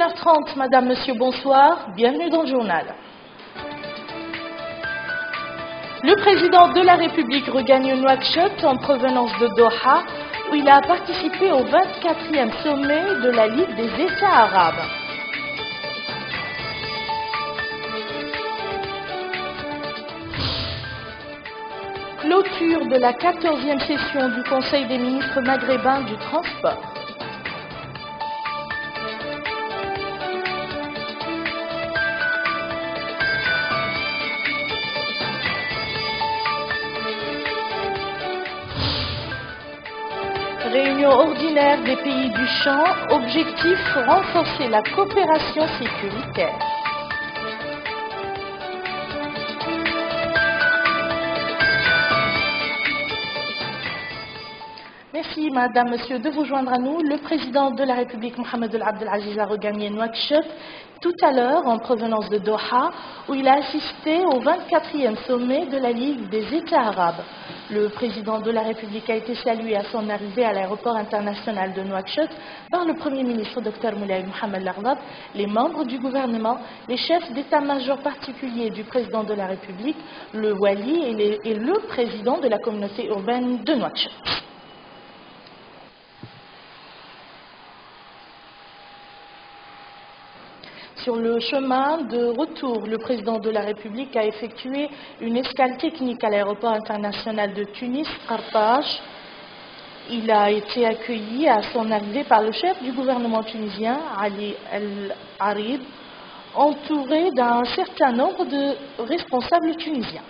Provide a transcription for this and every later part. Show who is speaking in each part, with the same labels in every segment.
Speaker 1: 21h30, Madame, Monsieur, bonsoir. Bienvenue dans le journal. Le président de la République regagne Nouakchott en provenance de Doha, où il a participé au 24e sommet de la Ligue des États arabes. Clôture de la 14e session du Conseil des ministres maghrébins du transport. Réunion ordinaire des pays du champ, objectif renforcer la coopération sécuritaire. Merci Madame, Monsieur de vous joindre à nous. Le président de la République, Mohamed El Abdelaziz, a regagné Nouakchott tout à l'heure en provenance de Doha, où il a assisté au 24e sommet de la Ligue des États arabes. Le président de la République a été salué à son arrivée à l'aéroport international de Nouakchott par le Premier ministre Dr Moulay Mohamed Lardab, les membres du gouvernement, les chefs d'état-major particuliers du président de la République, le Wali et le président de la communauté urbaine de Nouakchott. Sur le chemin de retour, le président de la République a effectué une escale technique à l'aéroport international de Tunis, Qartache. Il a été accueilli à son arrivée par le chef du gouvernement tunisien, Ali El Arib, entouré d'un certain nombre de responsables tunisiens.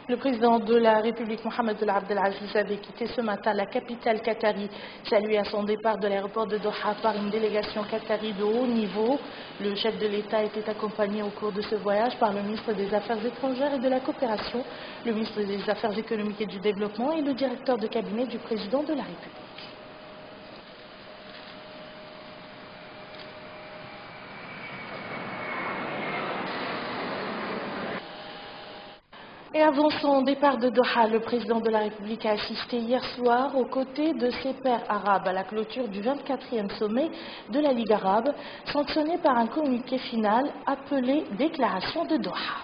Speaker 1: Le président de la République, Mohamed El Abdelaziz, avait quitté ce matin la capitale qatari, salué à son départ de l'aéroport de Doha par une délégation qatari de haut niveau. Le chef de l'État était accompagné au cours de ce voyage par le ministre des Affaires étrangères et de la coopération, le ministre des Affaires économiques et du développement et le directeur de cabinet du président de la République. Et avant son départ de Doha, le président de la République a assisté hier soir aux côtés de ses pairs arabes à la clôture du 24e sommet de la Ligue arabe, sanctionné par un communiqué final appelé Déclaration de Doha.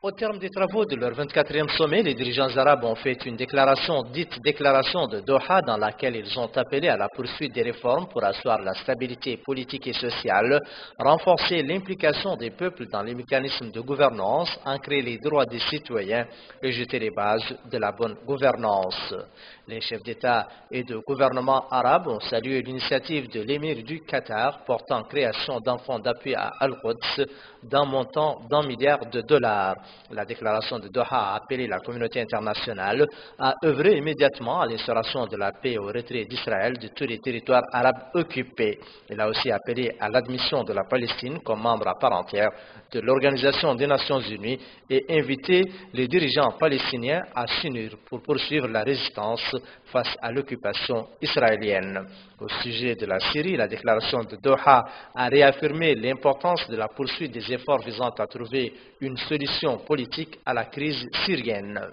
Speaker 2: Au terme des travaux de leur 24e sommet, les dirigeants arabes ont fait une déclaration dite déclaration de Doha dans laquelle ils ont appelé à la poursuite des réformes pour asseoir la stabilité politique et sociale, renforcer l'implication des peuples dans les mécanismes de gouvernance, ancrer les droits des citoyens et jeter les bases de la bonne gouvernance. Les chefs d'État et de gouvernement arabes ont salué l'initiative de l'émir du Qatar portant création d'un fonds d'appui à Al-Quds d'un montant d'1 milliard de dollars. La déclaration de Doha a appelé la communauté internationale à œuvrer immédiatement à l'instauration de la paix et au retrait d'Israël de tous les territoires arabes occupés. Elle a aussi appelé à l'admission de la Palestine comme membre à part entière de l'Organisation des Nations Unies et invité les dirigeants palestiniens à s'unir pour poursuivre la résistance face à l'occupation israélienne. Au sujet de la Syrie, la déclaration de Doha a réaffirmé l'importance de la poursuite des efforts visant à trouver une solution politique à la crise syrienne.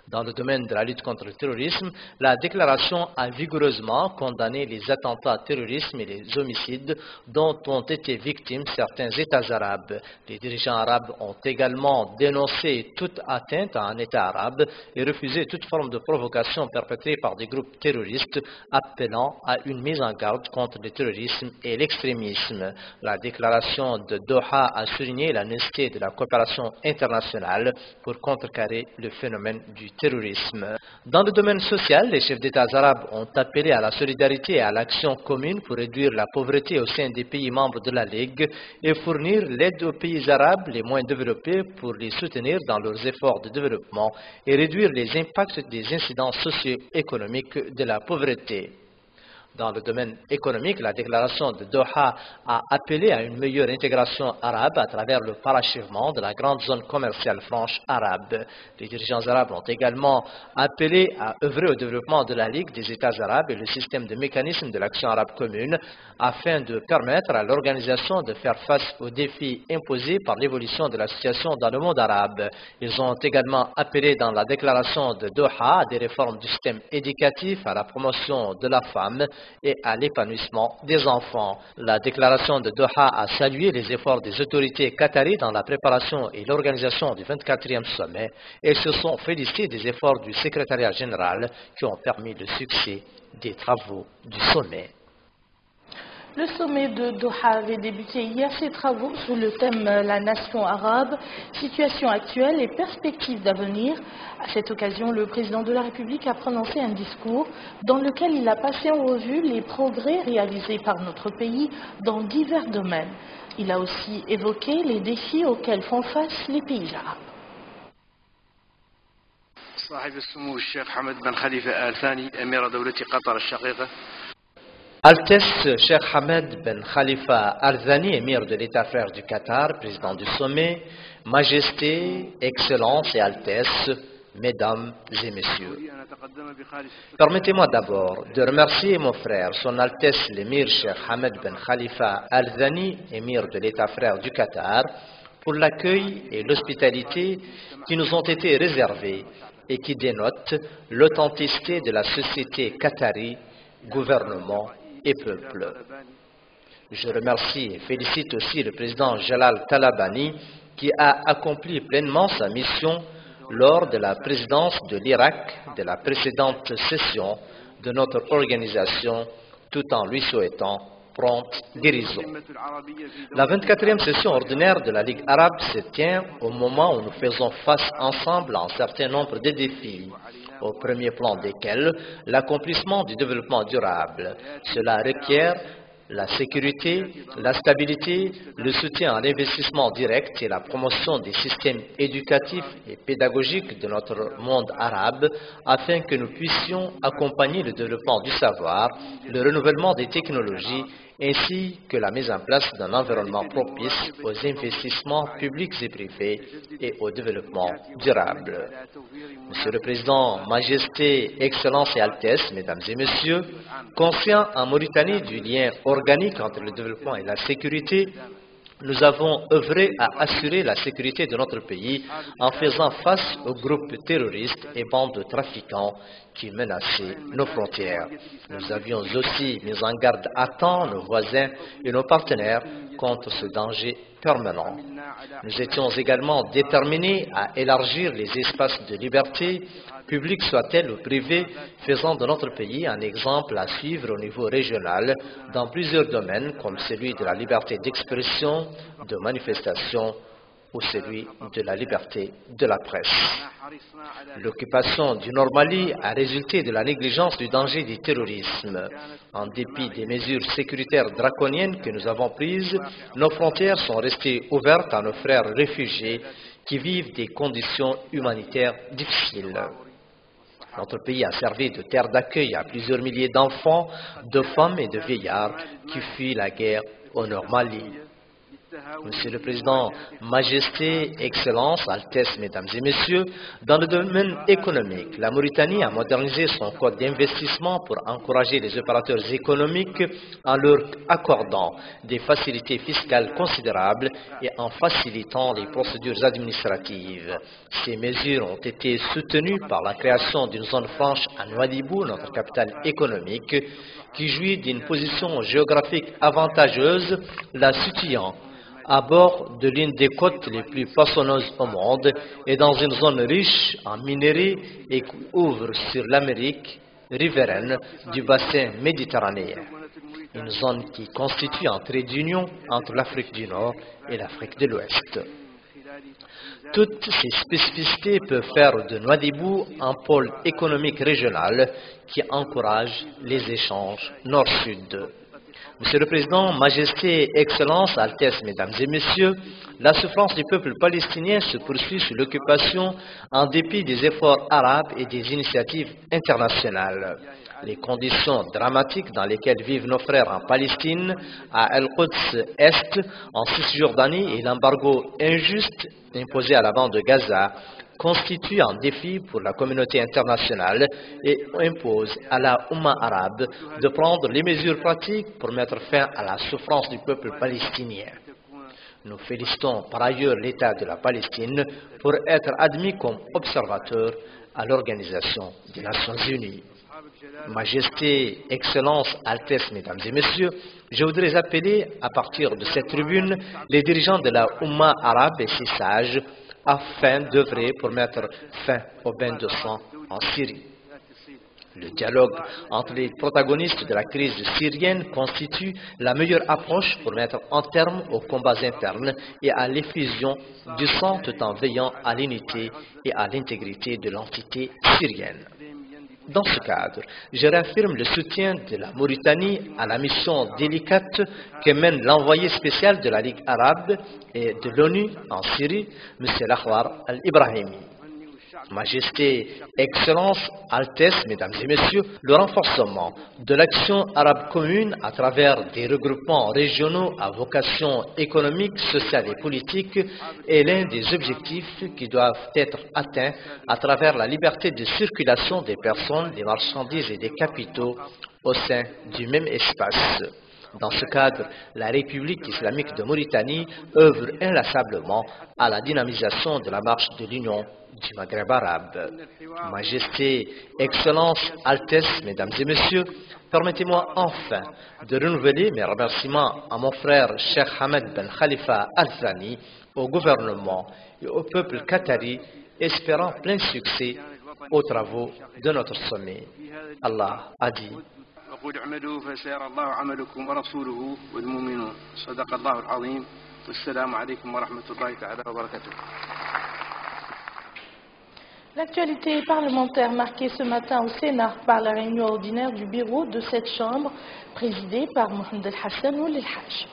Speaker 2: Dans le domaine de la lutte contre le terrorisme, la déclaration a vigoureusement condamné les attentats terroristes et les homicides dont ont été victimes certains États arabes. Les dirigeants arabes ont également dénoncé toute atteinte à un État arabe et refusé toute forme de provocation perpétrée par des groupes terroristes, appelant à une mise en garde contre le terrorisme et l'extrémisme. La déclaration de Doha a souligné la nécessité de la coopération internationale pour contrecarrer le phénomène du terrorisme. Dans le domaine social, les chefs d'État arabes ont appelé à la solidarité et à l'action commune pour réduire la pauvreté au sein des pays membres de la Ligue et fournir l'aide aux pays arabes les moins développés pour les soutenir dans leurs efforts de développement et réduire les impacts des incidents socio-économiques de la pauvreté. Dans le domaine économique, la déclaration de Doha a appelé à une meilleure intégration arabe à travers le parachèvement de la grande zone commerciale franche arabe. Les dirigeants arabes ont également appelé à œuvrer au développement de la Ligue des États arabes et le système de mécanismes de l'action arabe commune afin de permettre à l'organisation de faire face aux défis imposés par l'évolution de la situation dans le monde arabe. Ils ont également appelé dans la déclaration de Doha à des réformes du système éducatif, à la promotion de la femme et à l'épanouissement des enfants. La déclaration de Doha a salué les efforts des autorités qataries dans la préparation et l'organisation du 24e sommet et se sont félicités des efforts du secrétariat général qui ont permis le succès des travaux du sommet.
Speaker 1: Le sommet de Doha avait débuté hier ses travaux sous le thème La nation arabe, situation actuelle et perspectives d'avenir. À cette occasion, le président de la République a prononcé un discours dans lequel il a passé en revue les progrès réalisés par notre pays dans divers domaines. Il a aussi évoqué les défis auxquels font face les pays arabes.
Speaker 3: صاحب السمو الشيخ حمد بن خليفة آل ثاني أمير دولة قطر الشقيقة.
Speaker 2: Altesse Cheikh Hamed Ben Khalifa Al Thani, émir de l'État frère du Qatar, président du sommet, Majesté, Excellence et Altesse, Mesdames et Messieurs. Permettez-moi d'abord de remercier mon frère, son Altesse l'émir Cheikh Hamed Ben Khalifa Al Thani, émir de l'État frère du Qatar, pour l'accueil et l'hospitalité qui nous ont été réservés et qui dénotent l'authenticité de la société qatari, gouvernement et peuple. Je remercie et félicite aussi le président Jalal Talabani qui a accompli pleinement sa mission lors de la présidence de l'Irak de la précédente session de notre organisation, tout en lui souhaitant prompte guérison. La 24e session ordinaire de la Ligue arabe se tient au moment où nous faisons face ensemble à un certain nombre de défis, au premier plan desquels l'accomplissement du développement durable. Cela requiert la sécurité, la stabilité, le soutien à l'investissement direct et la promotion des systèmes éducatifs et pédagogiques de notre monde arabe afin que nous puissions accompagner le développement du savoir, le renouvellement des technologies ainsi que la mise en place d'un environnement propice aux investissements publics et privés et au développement durable. Monsieur le Président, Majesté, Excellence et Altesse, Mesdames et Messieurs, conscients en Mauritanie du lien organique entre le développement et la sécurité, nous avons œuvré à assurer la sécurité de notre pays en faisant face aux groupes terroristes et bandes de trafiquants qui menaçaient nos frontières. Nous avions aussi mis en garde à temps nos voisins et nos partenaires contre ce danger permanent. Nous étions également déterminés à élargir les espaces de liberté, publics soient-elles ou privés, faisant de notre pays un exemple à suivre au niveau régional dans plusieurs domaines comme celui de la liberté d'expression, de manifestation ou celui de la liberté de la presse. L'occupation du Nord Mali a résulté de la négligence du danger du terrorisme. En dépit des mesures sécuritaires draconiennes que nous avons prises, nos frontières sont restées ouvertes à nos frères réfugiés qui vivent des conditions humanitaires difficiles. Notre pays a servi de terre d'accueil à plusieurs milliers d'enfants, de femmes et de vieillards qui fuient la guerre au Nord Mali. Monsieur le Président, Majesté, Excellence, Altesse, Mesdames et Messieurs, dans le domaine économique, la Mauritanie a modernisé son code d'investissement pour encourager les opérateurs économiques en leur accordant des facilités fiscales considérables et en facilitant les procédures administratives. Ces mesures ont été soutenues par la création d'une zone franche à Nouadhibou, notre capitale économique, qui jouit d'une position géographique avantageuse, la situant à bord de l'une des côtes les plus poissonneuses au monde et dans une zone riche en minerais et qui ouvre sur l'Amérique riveraine du bassin méditerranéen. Une zone qui constitue un trait d'union entre l'Afrique du Nord et l'Afrique de l'Ouest. Toutes ces spécificités peuvent faire de Nouadhibou un pôle économique régional qui encourage les échanges nord-sud. Monsieur le Président, Majesté, Excellences, Altesses, Mesdames et Messieurs, la souffrance du peuple palestinien se poursuit sous l'occupation en dépit des efforts arabes et des initiatives internationales. Les conditions dramatiques dans lesquelles vivent nos frères en Palestine, à El-Quds-Est, en Cisjordanie et l'embargo injuste imposé à la bande de Gaza constitue un défi pour la communauté internationale et impose à la Oumma arabe de prendre les mesures pratiques pour mettre fin à la souffrance du peuple palestinien. Nous félicitons par ailleurs l'État de la Palestine pour être admis comme observateur à l'Organisation des Nations Unies. Majesté, Excellences, Altesses, Mesdames et Messieurs, je voudrais appeler à partir de cette tribune les dirigeants de la Oumma arabe et ses sages afin d'œuvrer pour mettre fin au bain de sang en Syrie. Le dialogue entre les protagonistes de la crise syrienne constitue la meilleure approche pour mettre un terme aux combats internes et à l'effusion du sang tout en veillant à l'unité et à l'intégrité de l'entité syrienne. Dans ce cadre, je réaffirme le soutien de la Mauritanie à la mission délicate que mène l'envoyé spécial de la Ligue arabe et de l'ONU en Syrie, M. Lakhwar al-Ibrahimi. Majesté, Excellences, Altesses, Mesdames et Messieurs, le renforcement de l'action arabe commune à travers des regroupements régionaux à vocation économique, sociale et politique est l'un des objectifs qui doivent être atteints à travers la liberté de circulation des personnes, des marchandises et des capitaux au sein du même espace. Dans ce cadre, la République islamique de Mauritanie œuvre inlassablement à la dynamisation de la marche de l'Union du Maghreb arabe. Majesté, Excellences, Altesses, Mesdames et Messieurs, permettez-moi enfin de renouveler mes remerciements à mon frère Cheikh Hamad Ben Khalifa Al Thani, au gouvernement et au peuple qatari, espérant plein succès aux travaux de notre sommet. Allah a dit:
Speaker 3: وقل اعملوا فسيرى الله عملكم ورسوله والمؤمنون صدق الله العظيم والسلام عليكم ورحمة الله تعالى وبركاته.
Speaker 1: L'actualité parlementaire marquée ce matin au Sénat par la réunion ordinaire du bureau de cette chambre présidée par Mohamed El Hassan Ould El Hadj.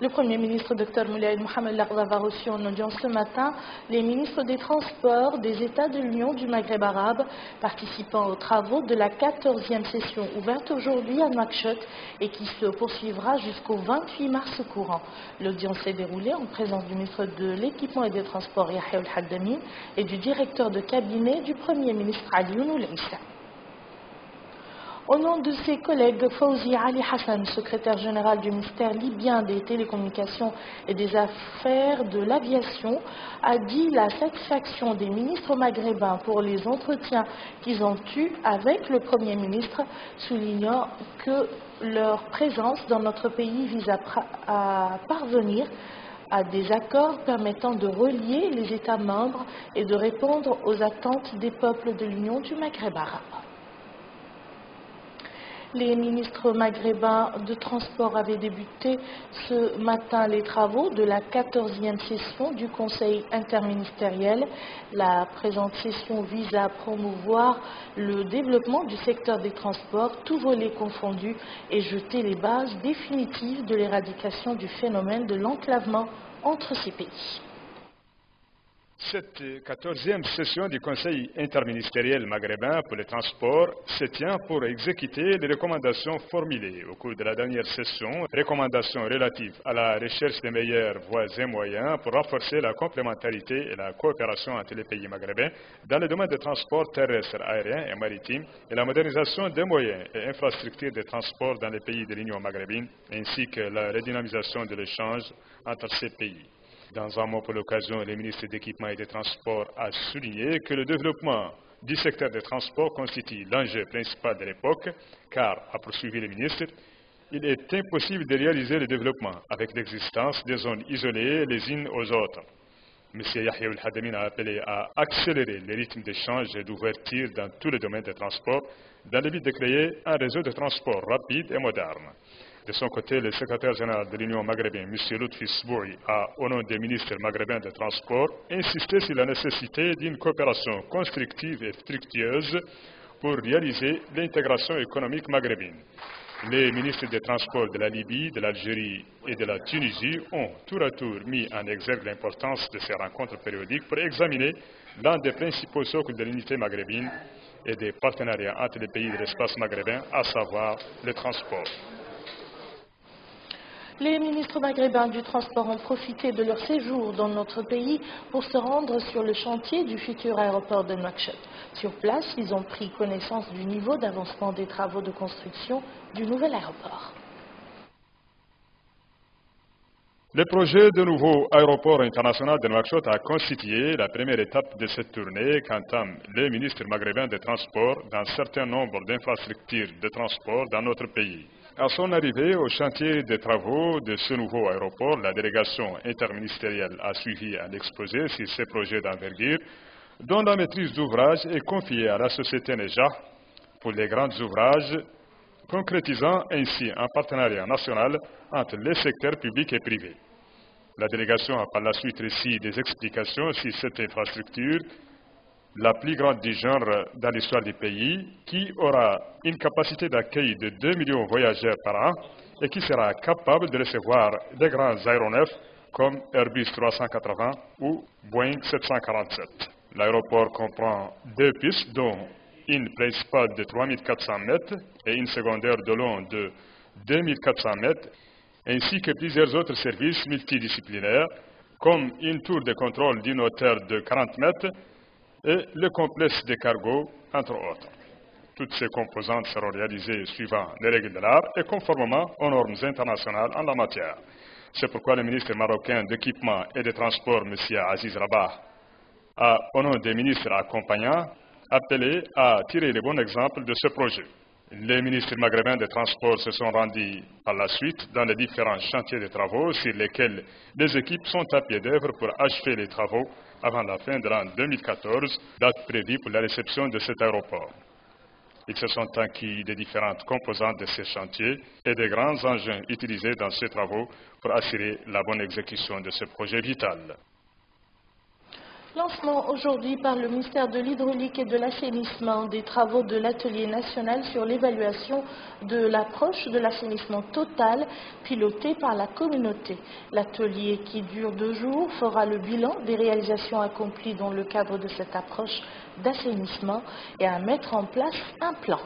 Speaker 1: Le Premier ministre Dr Moulay Mohamed Laghdaf a reçu en audience ce matin les ministres des Transports des États de l'Union du Maghreb arabe participant aux travaux de la 14e session ouverte aujourd'hui à Nouakchott et qui se poursuivra jusqu'au 28 mars courant. L'audience s'est déroulée en présence du ministre de l'Équipement et des Transports Yahya Al-Haddami et du directeur de cabinet du Premier ministre Alioune Ould Issa. Au nom de ses collègues, Fawzi Ali Hassan, secrétaire général du ministère libyen des Télécommunications et des Affaires de l'Aviation, a dit la satisfaction des ministres maghrébins pour les entretiens qu'ils ont eus avec le Premier ministre, soulignant que leur présence dans notre pays vise à parvenir à des accords permettant de relier les États membres et de répondre aux attentes des peuples de l'Union du Maghreb arabe. Les ministres maghrébins de transport avaient débuté ce matin les travaux de la 14e session du Conseil interministériel. La présente session vise à promouvoir le développement du secteur des transports, tous volets confondus, et jeter les bases définitives de l'éradication du phénomène de l'enclavement entre ces pays.
Speaker 4: Cette 14e session du Conseil interministériel maghrébin pour les transports se tient pour exécuter les recommandations formulées au cours de la dernière session, recommandations relatives à la recherche des meilleures voies et moyens pour renforcer la complémentarité et la coopération entre les pays maghrébins dans le domaine des transports terrestres, aériens et maritimes et la modernisation des moyens et infrastructures de transport dans les pays de l'Union maghrébine ainsi que la redynamisation de l'échange entre ces pays. Dans un mot pour l'occasion, le ministre d'équipement et des transports a souligné que le développement du secteur des transports constitue l'enjeu principal de l'époque, car, a poursuivi le ministre, il est impossible de réaliser le développement avec l'existence des zones isolées les unes aux autres. M. Yahya El-Hadamine a appelé à accélérer les rythmes d'échange et d'ouverture dans tous les domaines des transports, dans le but de créer un réseau de transport rapide et moderne. De son côté, le secrétaire général de l'Union maghrébine, M. Lutfi Sboui, a, au nom des ministres maghrébins des Transports, insisté sur la nécessité d'une coopération constructive et fructueuse pour réaliser l'intégration économique maghrébine. Les ministres des Transports de la Libye, de l'Algérie et de la Tunisie ont tour à tour mis en exergue l'importance de ces rencontres périodiques pour examiner l'un des principaux socles de l'unité maghrébine et des partenariats entre les pays de l'espace maghrébin, à savoir le transport.
Speaker 1: Les ministres maghrébins du transport ont profité de leur séjour dans notre pays pour se rendre sur le chantier du futur aéroport de Nouakchott. Sur place, ils ont pris connaissance du niveau d'avancement des travaux de construction du nouvel aéroport.
Speaker 4: Le projet de nouveau aéroport international de Nouakchott a constitué la première étape de cette tournée qu'entament les ministres maghrébins des Transports dans un certain nombre d'infrastructures de transport dans notre pays. À son arrivée au chantier des travaux de ce nouveau aéroport, la délégation interministérielle a suivi un exposé sur ces projets d'envergure, dont la maîtrise d'ouvrage est confiée à la société Neja pour les grands ouvrages, concrétisant ainsi un partenariat national entre les secteurs publics et privés. La délégation a par la suite reçu des explications sur cette infrastructure, la plus grande du genre dans l'histoire du pays, qui aura une capacité d'accueil de 2 millions de voyageurs par an et qui sera capable de recevoir des grands aéronefs comme Airbus 380 ou Boeing 747. L'aéroport comprend 2 pistes, dont une principale de 3400 mètres et une secondaire de long de 2400 mètres, ainsi que plusieurs autres services multidisciplinaires, comme une tour de contrôle d'une hauteur de 40 mètres et le complexe de cargo, entre autres. Toutes ces composantes seront réalisées suivant les règles de l'art et conformément aux normes internationales en la matière. C'est pourquoi le ministre marocain d'équipement et des transports, M. Aziz Rabah, a, au nom des ministres accompagnants, appelé à tirer les bons exemples de ce projet. Les ministres maghrébins des Transports se sont rendus par la suite dans les différents chantiers de travaux sur lesquels les équipes sont à pied d'œuvre pour achever les travaux avant la fin de l'an 2014, date prévue pour la réception de cet aéroport. Ils se sont acquis des différentes composantes de ces chantiers et des grands engins utilisés dans ces travaux pour assurer la bonne exécution de ce projet vital.
Speaker 1: Lancement aujourd'hui par le ministère de l'Hydraulique et de l'Assainissement des travaux de l'atelier national sur l'évaluation de l'approche de l'assainissement total piloté par la communauté. L'atelier qui dure 2 jours fera le bilan des réalisations accomplies dans le cadre de cette approche d'assainissement et à mettre en place un plan.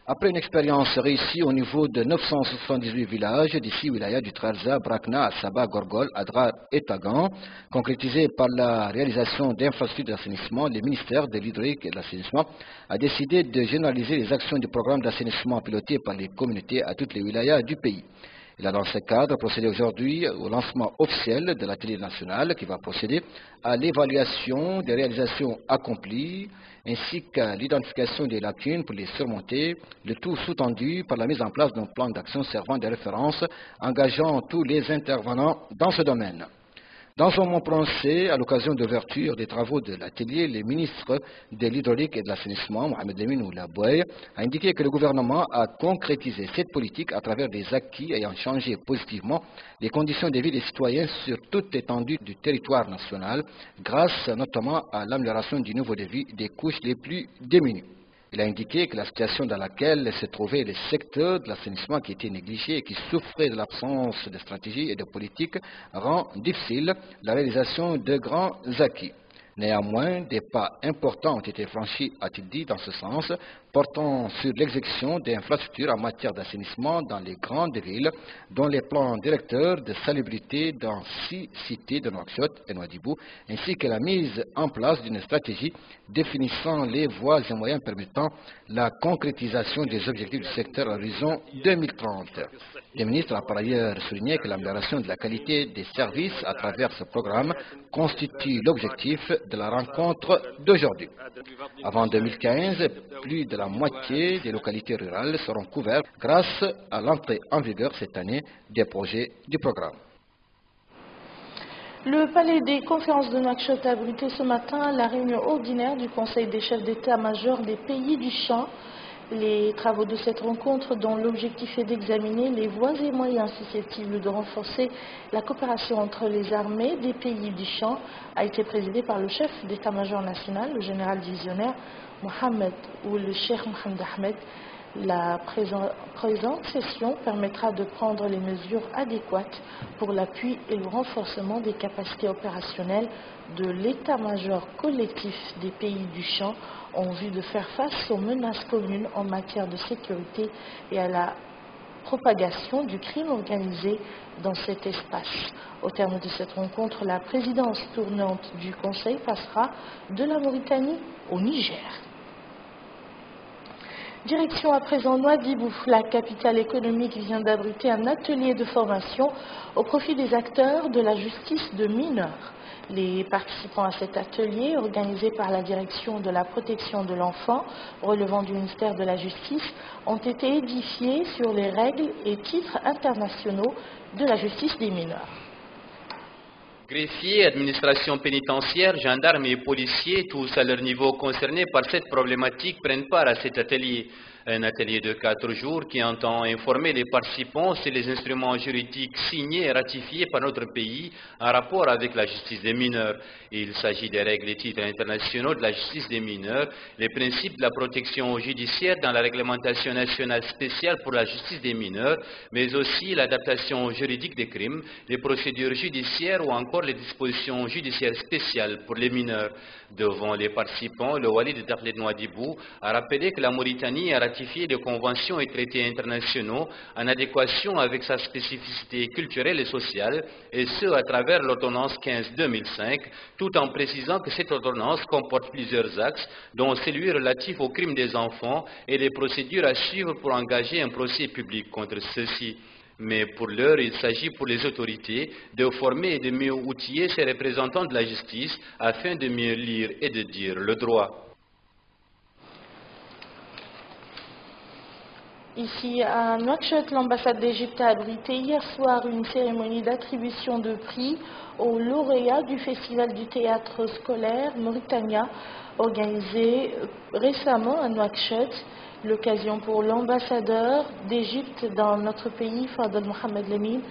Speaker 5: Après une expérience réussie au niveau de 978 villages d'ici Wilaya du Trarza, Brakna, Saba, Gorgol, Adrar et Tagan, concrétisée par la réalisation d'infrastructures d'assainissement, le ministère de l'Hydraulique et de l'Assainissement a décidé de généraliser les actions du programme d'assainissement piloté par les communautés à toutes les wilayas du pays. Il a dans ce cadre procédé aujourd'hui au lancement officiel de l'atelier national qui va procéder à l'évaluation des réalisations accomplies ainsi qu'à l'identification des lacunes pour les surmonter, le tout sous-tendu par la mise en place d'un plan d'action servant de référence engageant tous les intervenants dans ce domaine. Dans un mot prononcé à l'occasion de l'ouverture des travaux de l'atelier, le ministre de l'Hydraulique et de l'Assainissement, Mohamed Lamine Oulaboué, a indiqué que le gouvernement a concrétisé cette politique à travers des acquis ayant changé positivement les conditions de vie des citoyens sur toute l'étendue du territoire national, grâce notamment à l'amélioration du niveau de vie des couches les plus démunies. Il a indiqué que la situation dans laquelle se trouvait le secteur de l'assainissement qui était négligé et qui souffrait de l'absence de stratégie et de politique rend difficile la réalisation de grands acquis. Néanmoins, des pas importants ont été franchis, a-t-il dit, dans ce sens, portant sur l'exécution des infrastructures en matière d'assainissement dans les grandes villes, dont les plans directeurs de salubrité dans 6 cités de Nouakchott et Nouadhibou, ainsi que la mise en place d'une stratégie définissant les voies et moyens permettant la concrétisation des objectifs du secteur à l'horizon 2030. Le ministre a par ailleurs souligné que l'amélioration de la qualité des services à travers ce programme constitue l'objectif de la rencontre d'aujourd'hui. Avant 2015, plus de la moitié des localités rurales seront couvertes grâce à l'entrée en vigueur cette année des projets du programme.
Speaker 1: Le palais des conférences de Nouakchott a abrité ce matin la réunion ordinaire du Conseil des chefs d'état-major des pays du champ. Les travaux de cette rencontre, dont l'objectif est d'examiner les voies et moyens susceptibles de renforcer la coopération entre les armées des pays du champ, a été présidé par le chef d'état-major national, le général divisionnaire Mohamed ou le Cheikh Mohamed Ahmed. La présente session permettra de prendre les mesures adéquates pour l'appui et le renforcement des capacités opérationnelles de l'état-major collectif des pays du champ en vue de faire face aux menaces communes en matière de sécurité et à la propagation du crime organisé dans cet espace. Au terme de cette rencontre, la présidence tournante du Conseil passera de la Mauritanie au Niger. Direction à présent Nouadhibou, la capitale économique vient d'abriter un atelier de formation au profit des acteurs de la justice de mineurs. Les participants à cet atelier, organisé par la direction de la protection de l'enfant, relevant du ministère de la Justice, ont été édifiés sur les règles et titres internationaux de la justice des mineurs.
Speaker 6: Greffiers, administration pénitentiaire, gendarmes et policiers, tous à leur niveau concernés par cette problématique, prennent part à cet atelier. Un atelier de 4 jours qui entend informer les participants sur les instruments juridiques signés et ratifiés par notre pays en rapport avec la justice des mineurs. Il s'agit des règles et titres internationaux de la justice des mineurs, les principes de la protection judiciaire dans la réglementation nationale spéciale pour la justice des mineurs, mais aussi l'adaptation juridique des crimes, les procédures judiciaires ou encore les dispositions judiciaires spéciales pour les mineurs. Devant les participants, le Wali de Dakhlet Nouadhibou a rappelé que la Mauritanie a ratifié des conventions et traités internationaux en adéquation avec sa spécificité culturelle et sociale, et ce à travers l'ordonnance 15-2005, tout en précisant que cette ordonnance comporte plusieurs axes, dont celui relatif aux crimes des enfants et les procédures à suivre pour engager un procès public contre ceux-ci. Mais pour l'heure, il s'agit pour les autorités de former et de mieux outiller ces représentants de la justice afin de mieux lire et de dire le droit.
Speaker 1: Ici à Nouakchott, l'ambassade d'Égypte a abrité hier soir une cérémonie d'attribution de prix aux lauréats du Festival du théâtre scolaire Mauritania, organisé récemment à Nouakchott. L'occasion pour l'ambassadeur d'Égypte dans notre pays, Fadel Mohamed Lemine,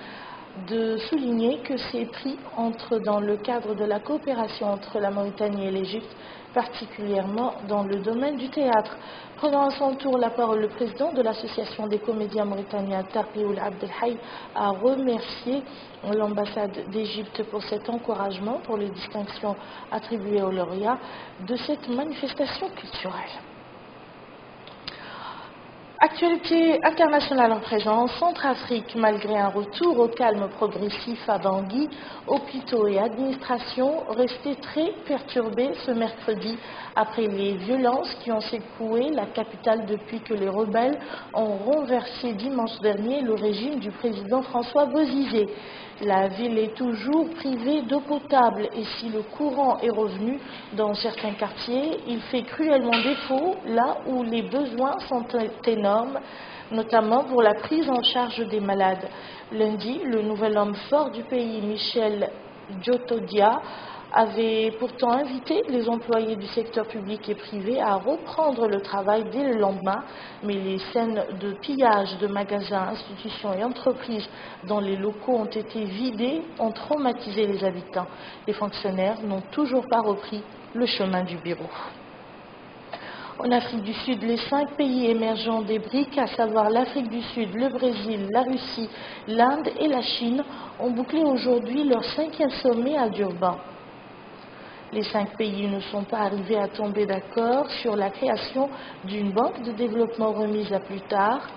Speaker 1: de souligner que ces prix entrent dans le cadre de la coopération entre la Mauritanie et l'Égypte, particulièrement dans le domaine du théâtre. Prenant à son tour la parole, le président de l'association des comédiens mauritaniens, Tarqioul Abdelhaï, a remercié l'ambassade d'Égypte pour cet encouragement pour les distinctions attribuées aux lauréats de cette manifestation culturelle. Actualité internationale en présent, Centrafrique, malgré un retour au calme progressif à Bangui, hôpitaux et administrations restaient très perturbés ce mercredi après les violences qui ont secoué la capitale depuis que les rebelles ont renversé dimanche dernier le régime du président François Bozizé. La ville est toujours privée d'eau potable et si le courant est revenu dans certains quartiers, il fait cruellement défaut là où les besoins sont énormes, notamment pour la prise en charge des malades. Lundi, le nouvel homme fort du pays, Michel Djotodia, avait pourtant invité les employés du secteur public et privé à reprendre le travail dès le lendemain, mais les scènes de pillage de magasins, institutions et entreprises dont les locaux ont été vidés ont traumatisé les habitants. Les fonctionnaires n'ont toujours pas repris le chemin du bureau. En Afrique du Sud, les 5 pays émergents des BRIC, à savoir l'Afrique du Sud, le Brésil, la Russie, l'Inde et la Chine, ont bouclé aujourd'hui leur 5e sommet à Durban. Les 5 pays ne sont pas arrivés à tomber d'accord sur la création d'une banque de développement remise à plus tard.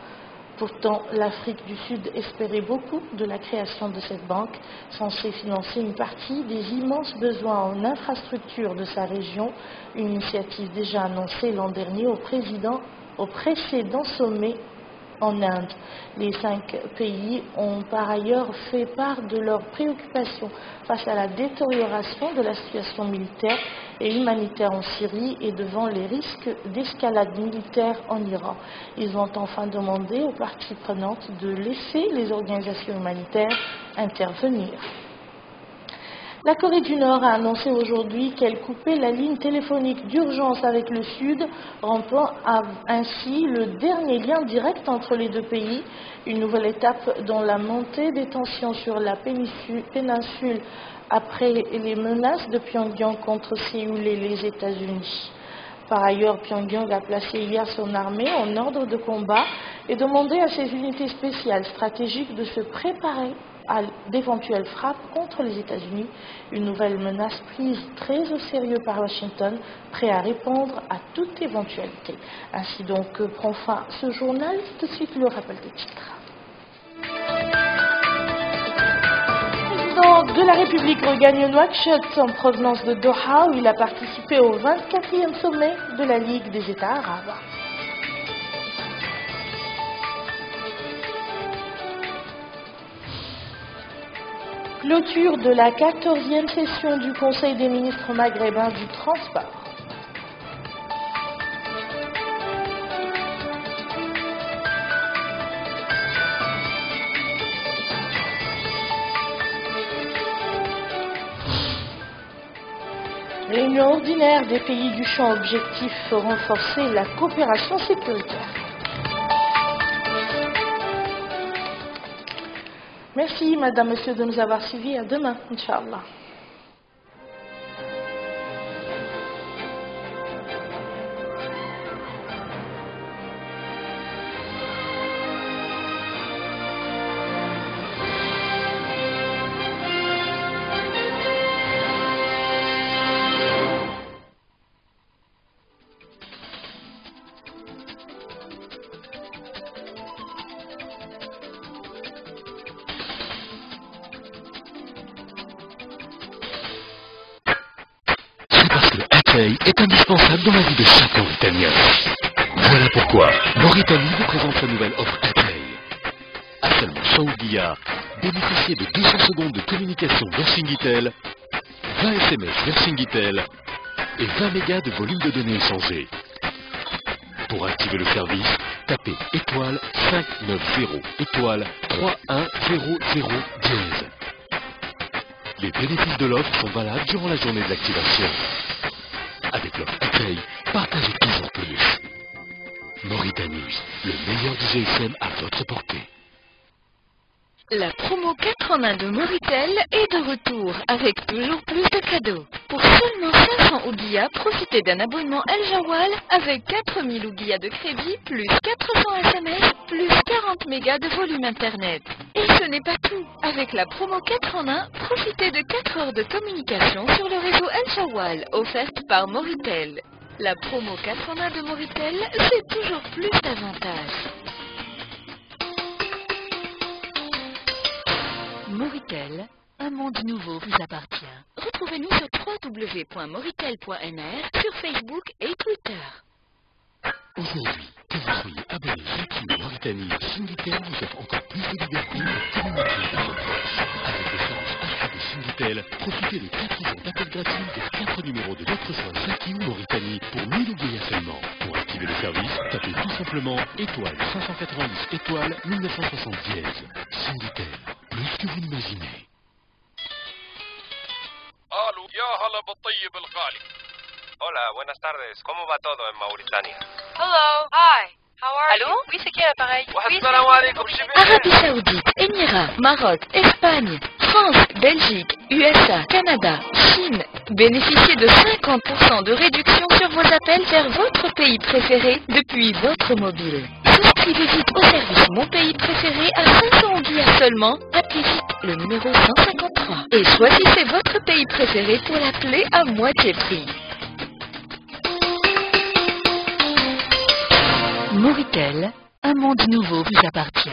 Speaker 1: Pourtant, l'Afrique du Sud espérait beaucoup de la création de cette banque, censée financer une partie des immenses besoins en infrastructures de sa région, une initiative déjà annoncée l'an dernier au précédent sommet en Inde. Les 5 pays ont par ailleurs fait part de leurs préoccupations face à la détérioration de la situation militaire et humanitaire en Syrie et devant les risques d'escalade militaire en Iran. Ils ont enfin demandé aux parties prenantes de laisser les organisations humanitaires intervenir. La Corée du Nord a annoncé aujourd'hui qu'elle coupait la ligne téléphonique d'urgence avec le Sud, rompant ainsi le dernier lien direct entre les deux pays, une nouvelle étape dans la montée des tensions sur la péninsule après les menaces de Pyongyang contre Séoul et les États-Unis. Par ailleurs, Pyongyang a placé hier son armée en ordre de combat et demandé à ses unités spéciales stratégiques de se préparer à d'éventuelles frappes contre les États-Unis, une nouvelle menace prise très au sérieux par Washington, prêt à répondre à toute éventualité. Ainsi donc prend fin ce journal. Tout de suite le rappel des titres. Le président de la République regagne Nouakchott en provenance de Doha où il a participé au 24e sommet de la Ligue des États arabes. Clôture de la 14e session du Conseil des ministres maghrébins du transport. Réunion ordinaire des pays du champ objectif renforcer la coopération sécuritaire. Merci, Madame, Monsieur, de nous avoir suivis. À demain, Inch'Allah.
Speaker 7: Est indispensable dans la vie de chaque Mauritanien. Voilà pourquoi Mauritanie vous présente sa nouvelle offre Atay. À seulement 100 ouguiya, bénéficiez de 200 secondes de communication vers Shingitel, 20 SMS vers Shingitel et 20 mégas de volume de données échangées. Pour activer le service, tapez étoile 590 étoile 3100 dièse. Les bénéfices de l'offre sont valables durant la journée de l'activation. Avec l'offre Atay, partagez toujours plus. Mauritanie, le meilleur du GSM à votre portée.
Speaker 8: La promo 4 en 1 de Mauritel est de retour avec toujours plus de cadeaux. Pour seulement 500 ouguiya, profitez d'un abonnement El Jawal avec 4000 ouguiya de crédit, plus 400 SMS, plus 40 mégas de volume Internet. Et ce n'est pas tout. Avec la promo 4 en 1, profitez de 4 heures de communication sur le réseau El Jawal, offerte par Mauritel. La promo 4 en 1 de Mauritel, c'est toujours plus d'avantages. Mauritel, un monde nouveau vous appartient. Retrouvez-nous sur www.mauritel.nr, sur Facebook et Twitter.
Speaker 7: Aujourd'hui, que vous soyez abonné Jackie Mauritanie, Shingitel vous offre encore plus de liberté pour communiquer avec vos proches. Avec le service achat de Shingitel, profitez de 4 jours d'appel gratuit vers 4 numéros de notre soin Jackie ou Mauritanie pour 1000 ouguiya seulement. Pour activer le service, tapez tout simplement étoile 590 étoile 1960 dièse. Shingitel, plus que vous n'imaginez.
Speaker 9: Allô, ya hala بالطيب الغالي. Hola, buenas tardes. ¿Cómo va todo en Mauritania?
Speaker 10: Hello, hi. How are you?
Speaker 8: Allô?
Speaker 10: Oui, c'est qui à l'appareil?
Speaker 9: Salam alaikum,
Speaker 8: Arabie Saoudite, Émirats, Maroc, Espagne, France, Belgique, USA, Canada, Chine. Bénéficiez de 50% de réduction sur vos appels vers votre pays préféré depuis votre mobile. Souscrivez vite au service Mon Pays Préféré à 500 ouguiya seulement. Appelez vite le numéro 153 et choisissez votre pays préféré pour l'appeler à moitié prix. Mauritel, un monde nouveau vous appartient.